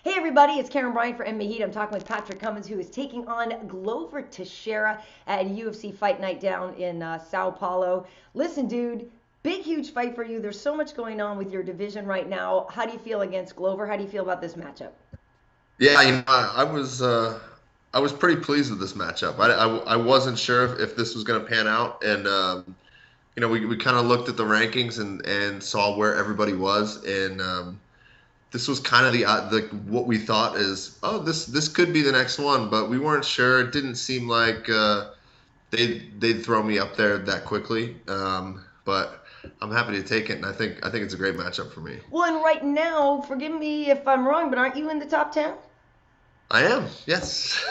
Hey everybody, it's Karyn Bryant for MMA H.E.A.T. I'm talking with Patrick Cummins, who is taking on Glover Teixeira at UFC Fight Night down in Sao Paulo. Listen, dude, big, huge fight for you. There's so much going on with your division right now. How do you feel against Glover? How do you feel about this matchup? Yeah, I was pretty pleased with this matchup. I wasn't sure if this was going to pan out, and we kind of looked at the rankings and saw where everybody was, and this was kind of the what we thought is, oh, this could be the next one, but we weren't sure. It didn't seem like they'd throw me up there that quickly, but I'm happy to take it, and I think it's a great matchup for me. Well, and right now, forgive me if I'm wrong, but aren't you in the top 10? I am, yes.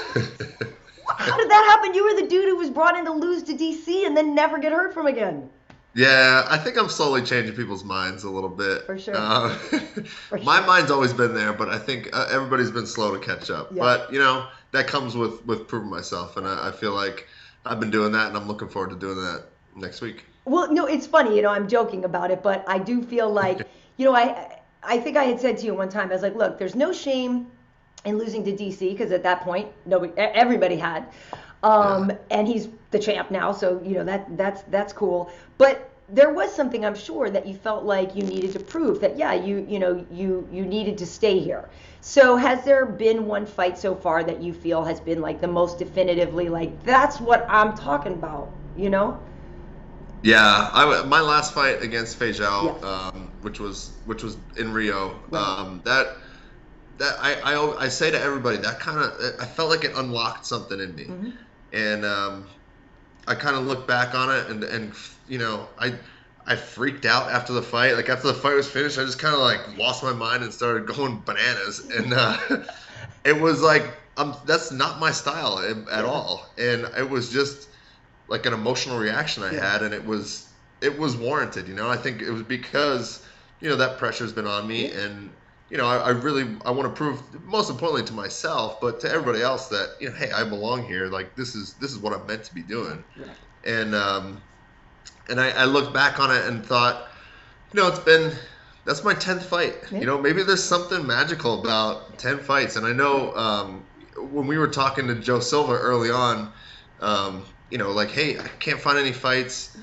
How did that happen? You were the dude who was brought in to lose to DC and then never get heard from again. Yeah, I think I'm slowly changing people's minds a little bit. For sure. For My sure. mind's always been there, but I think everybody's been slow to catch up. Yeah. But that comes with proving myself, and I feel like I've been doing that, and I'm looking forward to doing that next week. Well, no, it's funny, I'm joking about it, but I do feel like, I think I had said to you one time, I was like, look, there's no shame in losing to DC because at that point, everybody had, Yeah. and he's the champ now, so that's cool. But there was something I'm sure that you felt like you needed to prove that, yeah, you needed to stay here. So has there been one fight so far that you feel has been like the most definitively like that's what I'm talking about, you know? Yeah, my last fight against Feijão, Yes. which was in Rio, Right. I say to everybody that kind of I felt like it unlocked something in me, Hmm. and I kind of look back on it and I freaked out after the fight. Like after the fight was finished, I just kind of like lost my mind and started going bananas. And it was like that's not my style at Yeah. all. And it was just like an emotional reaction I Yeah. had, and it was warranted. I think it was because that pressure's been on me, Yeah. and I really I want to prove most importantly to myself, but to everybody else that hey, I belong here. Like this is what I'm meant to be doing. Right. And I looked back on it and thought, that's my 10th fight. Yeah. Maybe there's something magical about 10 fights. And I know when we were talking to Joe Silva early on, like, hey, I can't find any fights.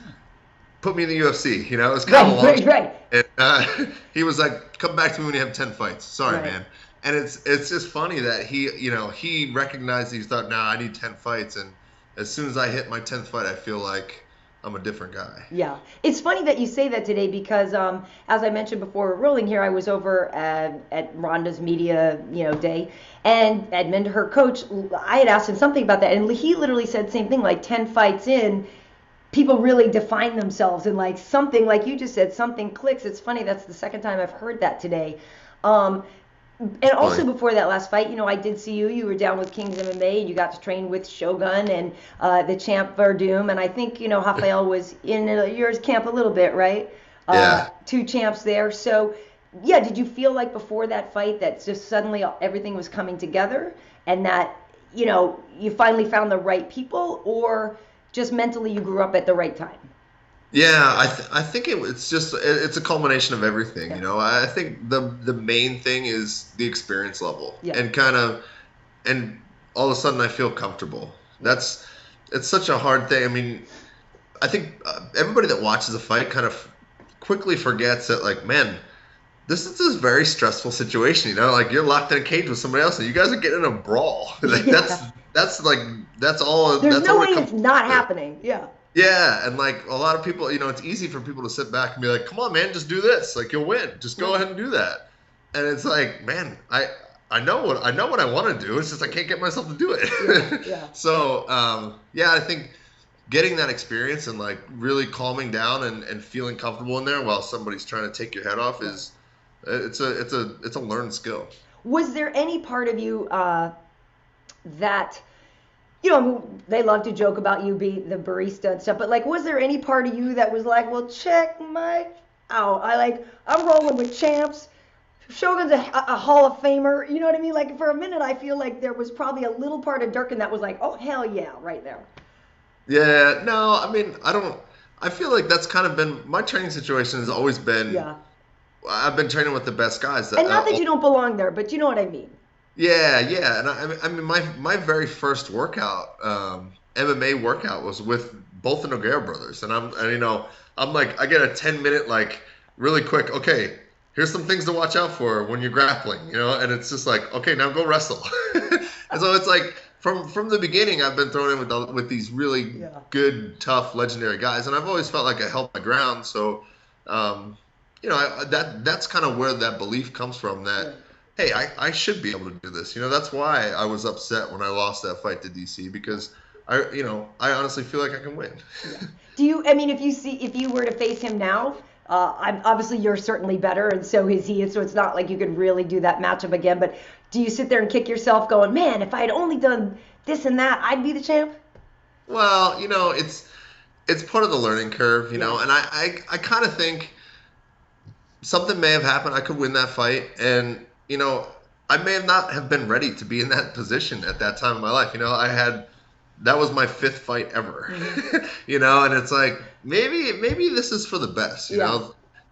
Put me in the UFC. It was kind of a Right, long right, shot. right. And he was like, come back to me when you have 10 fights. Sorry, Right. man. And it's just funny that he recognized he thought, nah, I need 10 fights. And as soon as I hit my 10th fight, I feel like I'm a different guy. Yeah, it's funny that you say that today because, as I mentioned before we're rolling here, I was over at Rhonda's media, day, and Edmund, her coach, I had asked him something about that, and he literally said the same thing, like 10 fights in, people really define themselves, and like something, like you just said, something clicks. It's funny, that's the second time I've heard that today. Um, and also Funny. before that last fight, I did see you. You were down with Kings MMA, and you got to train with Shogun and the champ Werdum. And I think Rafael was in yours camp a little bit, right? Yeah. Two champs there. So yeah, did you feel like before that fight that just suddenly everything was coming together, and that you finally found the right people, or just mentally you grew up at the right time? Yeah, I think it's a culmination of everything. Yeah. I think the main thing is the experience level, Yeah. and all of a sudden I feel comfortable. It's such a hard thing. I mean, I think everybody that watches a fight kind of quickly forgets that, like, man, this is this very stressful situation. Like you're locked in a cage with somebody else, and you guys are getting in a brawl. Like Yeah. that's like that's all There's that's no all way it comes it's not to. happening. Yeah. Yeah, and like a lot of people, it's easy for people to sit back and be like, "Come on, man, just do this. Like you'll win. Just go Right. ahead and do that." And it's like, man, I know what I want to do. It's just I can't get myself to do Yeah. it. Yeah. So, yeah, I think getting that experience and like really calming down and feeling comfortable in there while somebody's trying to take your head off Right. is it's a learned skill. Was there any part of you that they love to joke about you being the barista and stuff, but like, was there any part of you that was like, well, check my out? I'm rolling with champs. Shogun's a Hall of Famer. You know what I mean? Like for a minute, I feel like there was probably a little part of Durkin that was like, oh hell yeah, right there. Yeah, no, I mean, I don't. I feel like that's kind of been my training situation has always been. Yeah. I've been training with the best guys. And not that you don't belong there, but you know what I mean. Yeah, and I mean, my very first workout, MMA workout, was with both the Nogueira brothers, I'm like, I get a 10-minute, like, really quick. Okay, here's some things to watch out for when you're grappling, and it's just like, okay, now go wrestle. And so it's like from the beginning, I've been thrown in with these really good, tough, legendary guys, and I've always felt like I held my ground. So, that's kind of where that belief comes from. That hey, I should be able to do this. That's why I was upset when I lost that fight to DC, because I honestly feel like I can win. Do you? I mean, if you were to face him now, obviously you're certainly better, and so is he. And so it's not like you could really do that matchup again. But do you sit there and kick yourself, going, "Man, if I had only done this and that, I'd be the champ"? Well, it's part of the learning curve, and I kind of think something may have happened. I could win that fight, and I may have not have been ready to be in that position at that time in my life. That was my 5th fight ever, and it's like, maybe this is for the best,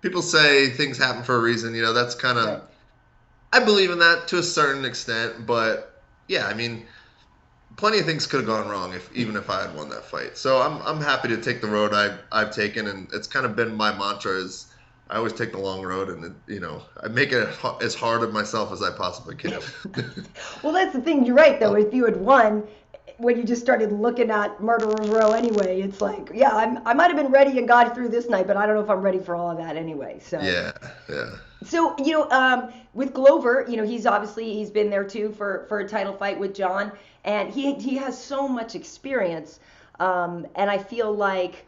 People say things happen for a reason, that's kind of, I believe in that to a certain extent, but yeah, I mean, plenty of things could have gone wrong even if I had won that fight. So I'm happy to take the road I've taken, and it's kind of been my mantra is I always take the long road, and I make it as hard on myself as I possibly can. Well, that's the thing. You're right, though. If you had won, when you just started looking at Murderer's Row anyway, it's like, yeah, I might have been ready and got through this night, but I don't know if I'm ready for all of that anyway. So yeah. So with Glover, he's been there too for a title fight with John, and he has so much experience, and I feel like,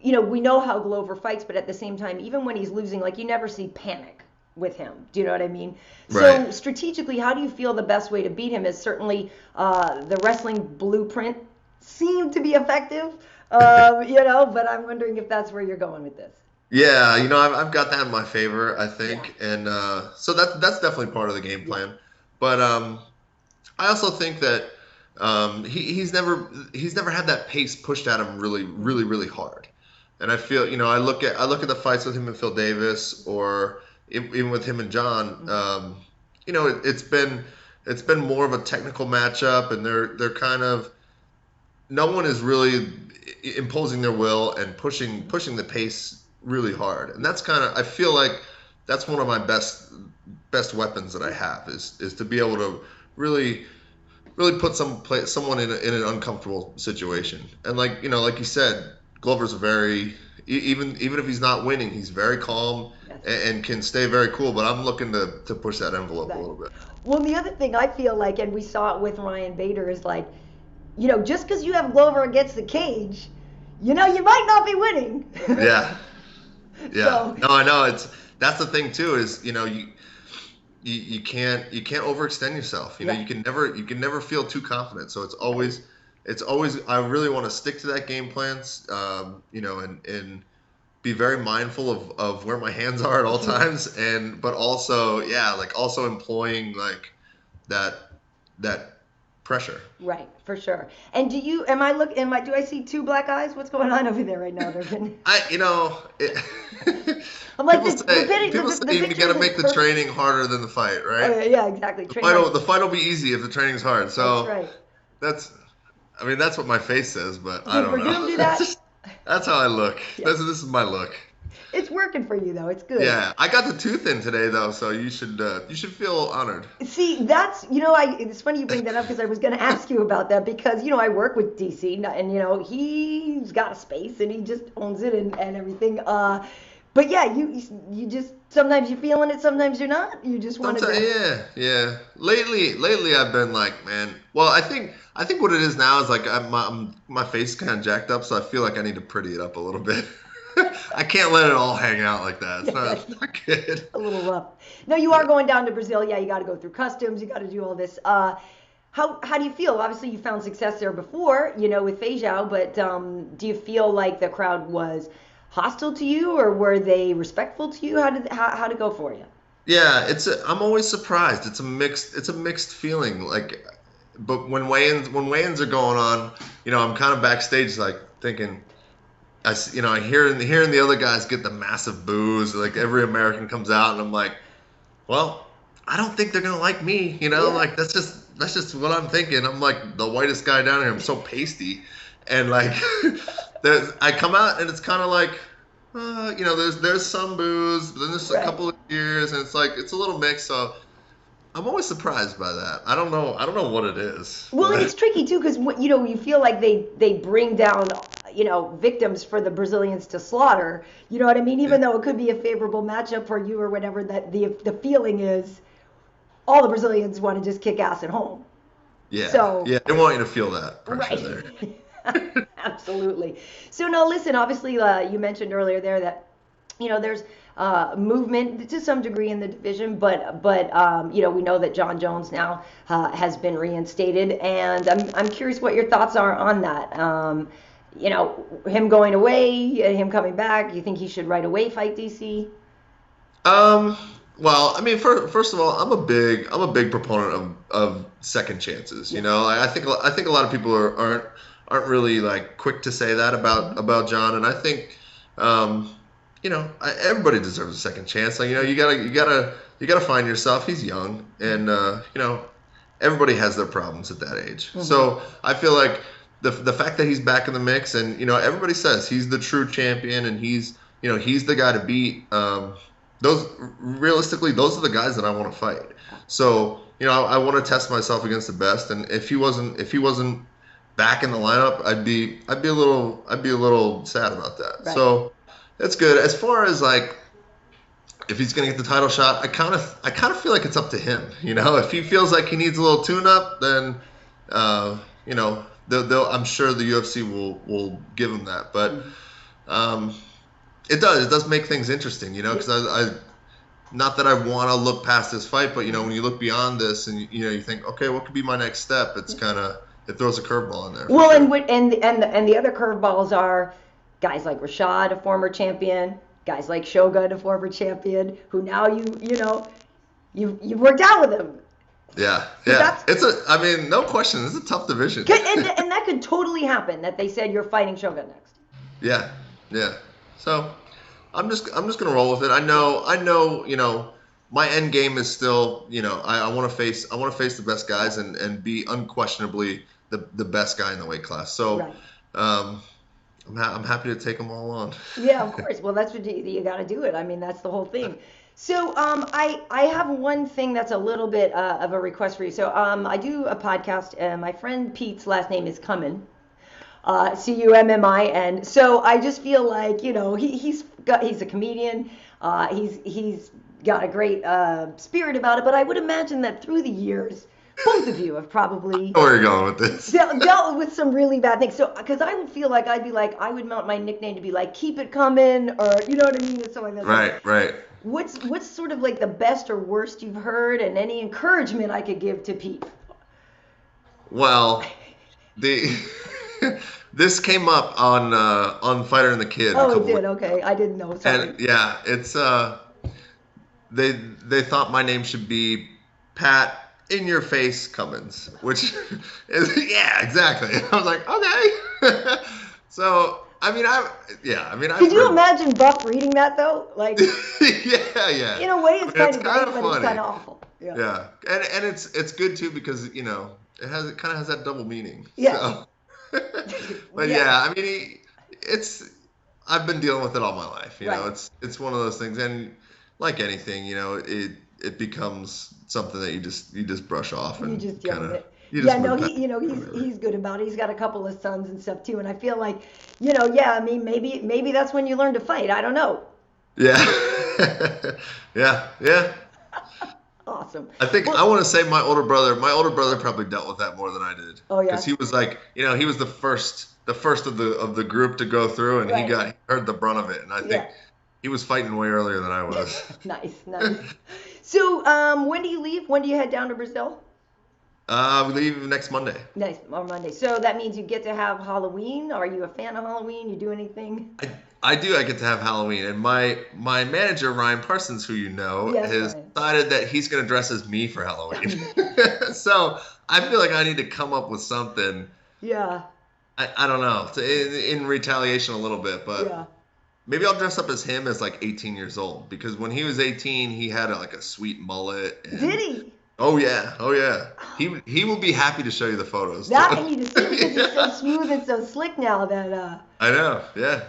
we know how Glover fights, but at the same time, even when he's losing, like, you never see panic with him. Do you know what I mean? Right. So strategically, how do you feel the best way to beat him is? Certainly the wrestling blueprint seemed to be effective, but I'm wondering if that's where you're going with this. Yeah, I've got that in my favor, I think, and so that's definitely part of the game plan. But I also think that he's never had that pace pushed at him really, really, really hard. And I feel, I look at the fights with him and Phil Davis, or even with him and John. It's been more of a technical matchup, and they're kind of, no one is really imposing their will and pushing the pace really hard. And that's kind of, I feel like that's one of my best weapons that I have is to be able to really put someone in an uncomfortable situation. And like you said, Glover's even if he's not winning, he's very calm and can stay very cool. But I'm looking to push that envelope a little bit. Well, the other thing I feel like, and we saw it with Ryan Bader, is like, just because you have Glover against the cage, you might not be winning. Yeah. So, no, I know. That's the thing too, is you can't overextend yourself. You can never feel too confident. So it's always I really want to stick to that game plan, and be very mindful of where my hands are at all times, but also also employing like that pressure. Right, for sure. And do I see 2 black eyes? What's going on over there right now, Durkin? I'm like, people say you got to make the training harder than the fight, right? Oh, yeah, exactly. The fight will be easy if the training's hard. So that's right. That's what my face says, but I don't know. Do that? That's how I look. Yeah. This is my look. It's working for you though. It's good. Yeah, I got the tooth in today though, so you should feel honored. See, that's it's funny you bring that up, because I was going to ask you about that, because I work with DC, and he's got a space and he just owns it and everything. But yeah, you just, sometimes you're feeling it, sometimes you're not. You just want to. Yeah. Lately I've been like, man. Well, I think what it is now is like my face is kind of jacked up, so I feel like I need to pretty it up a little bit. I can't let it all hang out like that. It's not good. A little rough. No, you are going down to Brazil. Yeah, you got to go through customs. You got to do all this. How do you feel? Obviously, you found success there before, with Feijão, but do you feel like the crowd was hostile to you, or were they respectful to you? How did it go for you? Yeah, I'm always surprised. It's a mixed feeling. Like, but when weigh-ins are going on, I'm kind of backstage like thinking, I hearing the other guys get the massive boos. Like every American comes out, and I'm like, well, I don't think they're gonna like me, you know, Yeah. like that's just what I'm thinking. I'm like the whitest guy down here. I'm so pasty, and like I come out and it's kind of like, you know, there's some boos, but then there's a Right. couple of years, and it's like it's a little mixed. So I'm always surprised by that. I don't know what it is, Well, and but it's tricky too because you feel like they bring down victims for the Brazilians to slaughter. You know what I mean? Even though it could be a favorable matchup for you or whatever, that the feeling is all the Brazilians want to just kick ass at home. yeah, So yeah, they want you to feel that pressure right. there. Absolutely. So now listen, obviously you mentioned earlier there that there's movement to some degree in the division, but we know that John Jones now has been reinstated, and I'm curious what your thoughts are on that. Him going away, him coming back. You think he should right away fight DC? Um, well, I mean, first of all, I'm a big proponent of second chances. You Yeah. know, I think a lot of people aren't really like quick to say that Mm-hmm. about John, and I think, everybody deserves a second chance. Like, you gotta find yourself. He's young, and everybody has their problems at that age. Mm-hmm. So I feel like the fact that he's back in the mix, and everybody says he's the true champion, and he's the guy to beat. Those realistically, those are the guys that I want to fight. So I want to test myself against the best, and if he wasn't back in the lineup, I'd be a little sad about that. Right. So that's good. As far as like if he's gonna get the title shot, I kind of feel like it's up to him. If he feels like he needs a little tune up, then I'm sure the UFC will give him that. But um, it does make things interesting, because I not that I want to look past this fight, but when you look beyond this and you think, okay, what could be my next step? It throws a curveball in there. Well, sure. and the other curveballs are guys like Rashad, a former champion, guys like Shogun, a former champion, who now you've worked out with him. Yeah. That's I mean, no question, it's a tough division. and that could totally happen that they said you're fighting Shogun next. Yeah. So I'm just gonna roll with it. I know. My end game is still, I want to face the best guys and be unquestionably the best guy in the weight class. So, Right. I'm happy to take them all on. Yeah, of course. Well, that's what you got to do it. I mean, that's the whole thing. So I have one thing that's a little bit of a request for you. So I do a podcast. My friend Pete's last name is Cummins. Cummi, and so I just feel like he's a comedian. He's got a great spirit about it. But I would imagine that through the years, both of you have probably Where are you going with this? dealt with some really bad things. So because I would feel like I would want my nickname to be like "Keep It Coming" or you know what I mean, or something like that. Right. What's sort of like the best or worst you've heard, and any encouragement I could give to Pete? Well, this came up on Fighter and the Kid. Oh, it did. Okay, I didn't know. Sorry. And yeah, it's they thought my name should be Pat in your face Cummins, which is yeah, exactly. I was like, okay. So I mean, Could you imagine Buff reading that though? Like, yeah. in a way, it's kind of kinda great, but it's kind of awful. Yeah, and it's good too because it kind of has that double meaning. Yeah. So. But yeah, I mean, I've been dealing with it all my life. You know, it's one of those things, and like anything, it becomes something that you just brush off and you just deal with it. He's good about it. He's got a couple of sons and stuff too, and I feel like, I mean, maybe that's when you learn to fight. I don't know. Yeah, yeah. Awesome. I think I want to say my older brother probably dealt with that more than I did. Oh yeah. Because he was like, he was the first of the group to go through, and he heard the brunt of it, and I think he was fighting way earlier than I was. Nice. So, when do you leave? When do you head down to Brazil? We leave next Monday. Nice, on Monday. So that means you get to have Halloween. Are you a fan of Halloween? You do anything? I do. I get to have Halloween, and my manager Ryan Parsons, who has decided that he's going to dress as me for Halloween. So I feel like I need to come up with something. Yeah. I don't know, in retaliation a little bit, but maybe I'll dress up as him as like 18 years old, because when he was 18, he had like a sweet mullet. And, Did he? oh yeah, oh yeah. He will be happy to show you the photos. That too. I need to see because he's so smooth and so slick now that I know, yeah.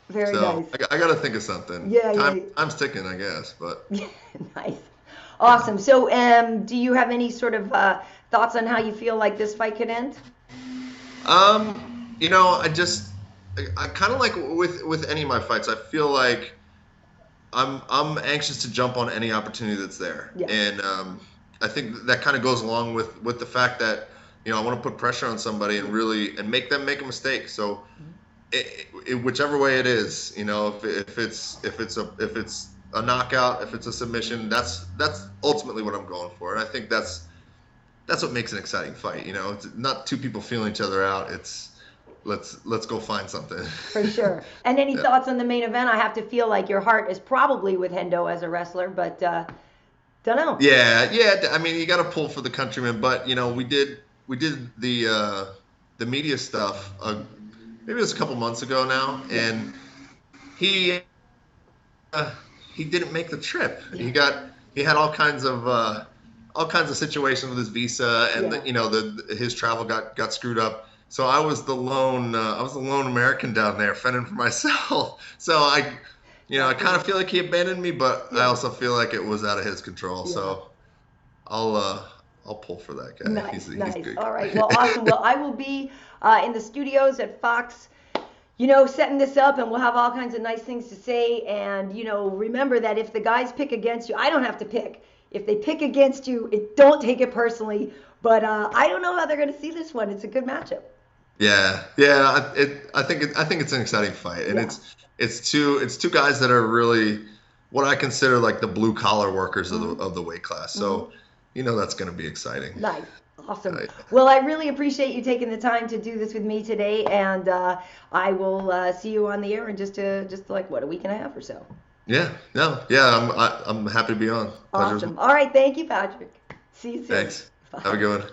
very So nice. I got to think of something. Yeah. Time's ticking, I guess, but. Nice. Awesome. So, do you have any sort of thoughts on how you feel like this fight could end? You know, I kind of like with any of my fights, I feel like I'm anxious to jump on any opportunity that's there. Yeah. And I think that kind of goes along with the fact that, you know, I want to put pressure on somebody and make them make a mistake. So whichever way it is, you know, if it's a knockout, if it's a submission, that's ultimately what I'm going for. And I think that's what makes an exciting fight. You know, it's not two people feeling each other out. It's let's go find something. For sure. And any thoughts on the main event? I have to feel like your heart is probably with Hendo as a wrestler, but don't know. Yeah. I mean, you got to pull for the countryman, but you know, we did the media stuff. Maybe it was a couple months ago now, and he didn't make the trip. He had all kinds of situations with his visa, and you know, his travel got screwed up. So I was the lone American down there fending for myself. So I kind of feel like he abandoned me, but I also feel like it was out of his control. Yeah. So I'll pull for that guy. Nice. He's good. All right. Well, awesome. Well, I will be in the studios at Fox, you know, setting this up, and we'll have all kinds of nice things to say. And, you know, remember that if the guys pick against you, I don't have to pick. If they pick against you, don't take it personally. But I don't know how they're going to see this one. It's a good matchup. Yeah. I think it's an exciting fight, and it's two guys that are really what I consider like the blue collar workers of the weight class. So, you know, that's going to be exciting. Nice. Awesome. Well, I really appreciate you taking the time to do this with me today, and I will see you on the air in just like a week and a half or so. Yeah. I'm happy to be on. Awesome. All right. Thank you, Patrick. See you soon. Thanks. Bye. Have a good one.